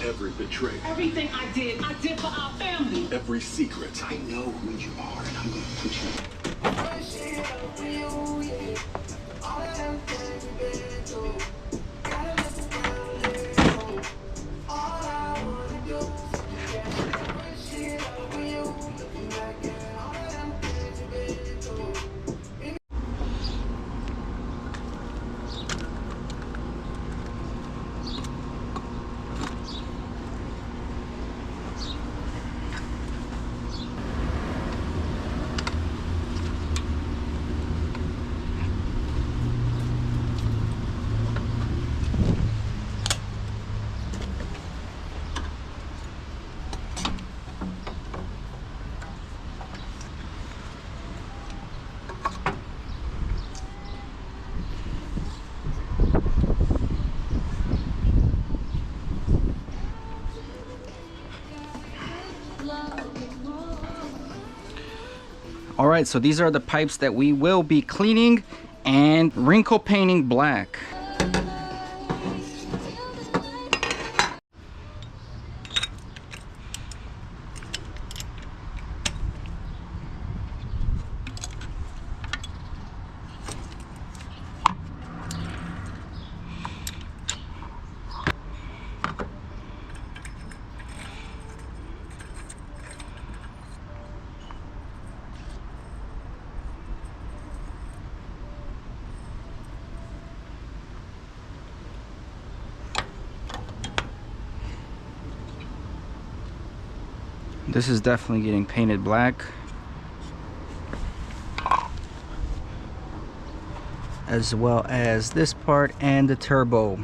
Every betrayal. Everything I did for our family. Every secret. I know who you are, and I'm going to put you. All right, so these are the pipes that we will be cleaning and wrinkle painting black. This is definitely getting painted black, as well as this part and the turbo.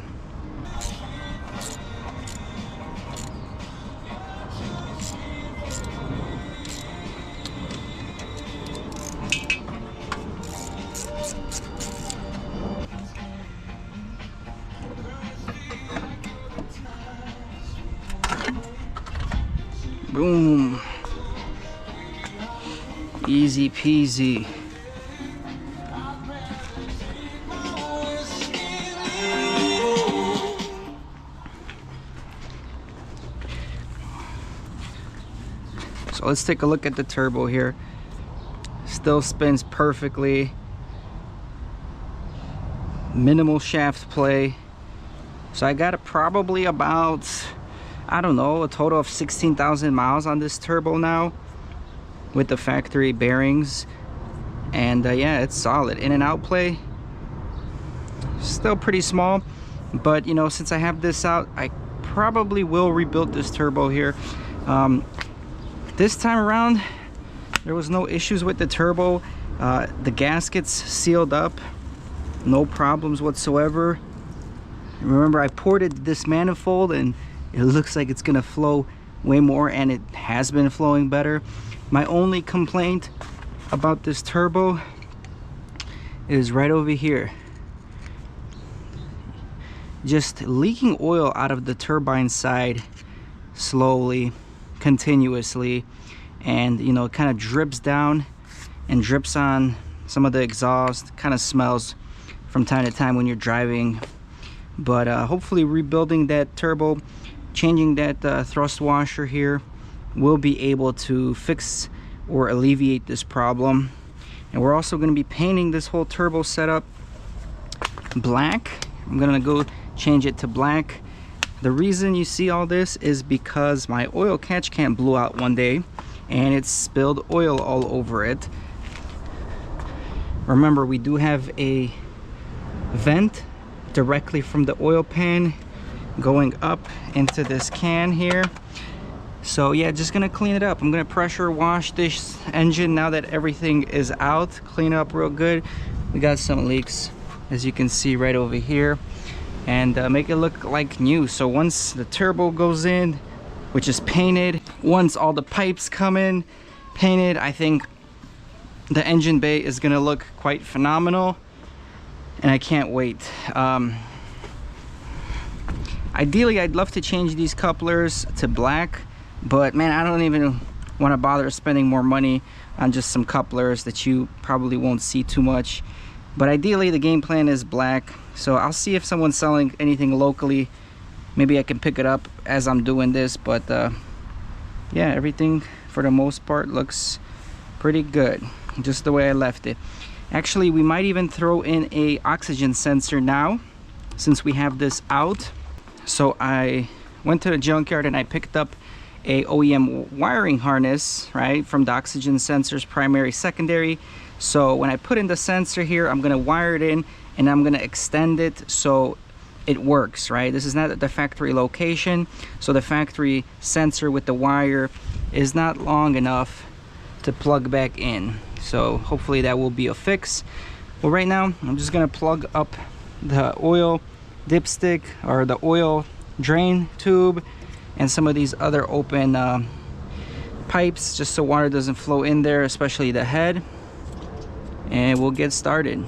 Boom. Easy peasy. So let's take a look at the turbo here. Still spins perfectly. Minimal shaft play. So I got probably about, I don't know, a total of 16,000 miles on this turbo now with the factory bearings. And yeah, it's solid. In and out play, still pretty small, but you know, since I have this out, I probably will rebuild this turbo here. This time around, there was no issues with the turbo. The gaskets sealed up, no problems whatsoever. Remember, I ported this manifold and it looks like it's gonna flow way more, and it has been flowing better. My only complaint about this turbo is right over here, just leaking oil out of the turbine side slowly, continuously, and you know, it kind of drips down and drips on some of the exhaust. Kind of smells from time to time when you're driving. But hopefully rebuilding that turbo, changing that thrust washer here, will be able to fix or alleviate this problem. And we're also going to be painting this whole turbo setup black. I'm going to go change it to black. The reason you see all this is because my oil catch can blew out one day and it spilled oil all over it. Remember, we do have a vent directly from the oil pan going up into this can here. So yeah, just gonna clean it up. I'm gonna pressure wash this engine now that everything is out. Clean up real good. We got some leaks, as you can see right over here, and make it look like new. So once the turbo goes in, which is painted, once all the pipes come in painted, I think the engine bay is gonna look quite phenomenal, and I can't wait. Ideally, I'd love to change these couplers to black, but man, I don't even want to bother spending more money on just some couplers that you probably won't see too much. But ideally, the game plan is black. So I'll see if someone's selling anything locally maybe I can pick it up as I'm doing this, but yeah, everything for the most part looks pretty good, just the way I left it. Actually, we might even throw in a oxygen sensor now, since we have this out. So I went to the junkyard and I picked up a OEM wiring harness, right, from the oxygen sensors, primary, secondary. So when I put in the sensor here, I'm gonna wire it in and I'm gonna extend it so it works, right? This is not at the factory location, so the factory sensor with the wire is not long enough to plug back in. So hopefully that will be a fix. Well, right now I'm just gonna plug up the oil dipstick or the oil drain tube and some of these other open pipes, just so water doesn't flow in there, especially the head, and we'll get started.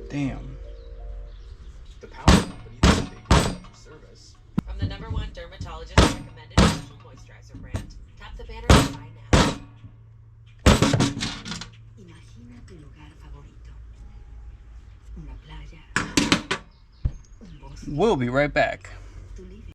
Damn. The power company that they use for service. From the #1 dermatologist recommended facial moisturizer brand. Tap the banner and buy now. Imagina tu lugar favorito. Una playa. Un bosque. We'll be right back. Tu living.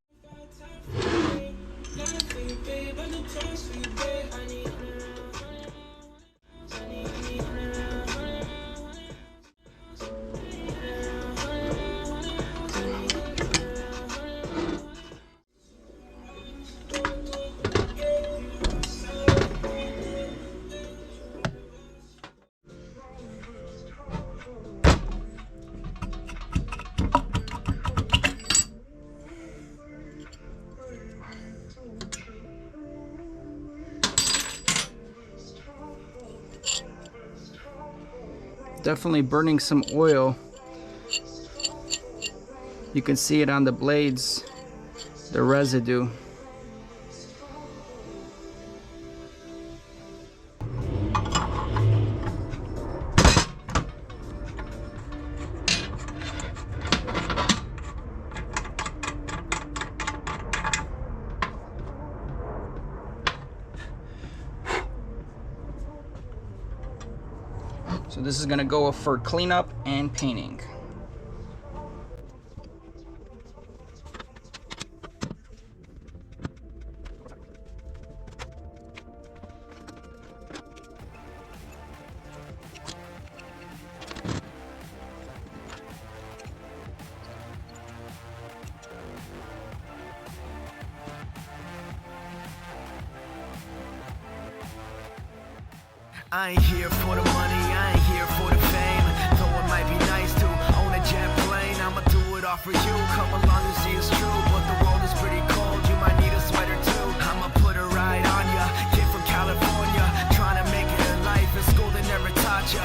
Definitely burning some oil. You can see it on the blades, the residue. So this is gonna go for cleanup and painting. I ain't here for the money, I ain't here for the fame. Though it might be nice to own a jet plane, I'ma do it all for you. Come along and see it's true, but the world is pretty cold. You might need a sweater too. I'ma put a ride on ya. Kid from California, trying to make it in life. In school they never taught ya.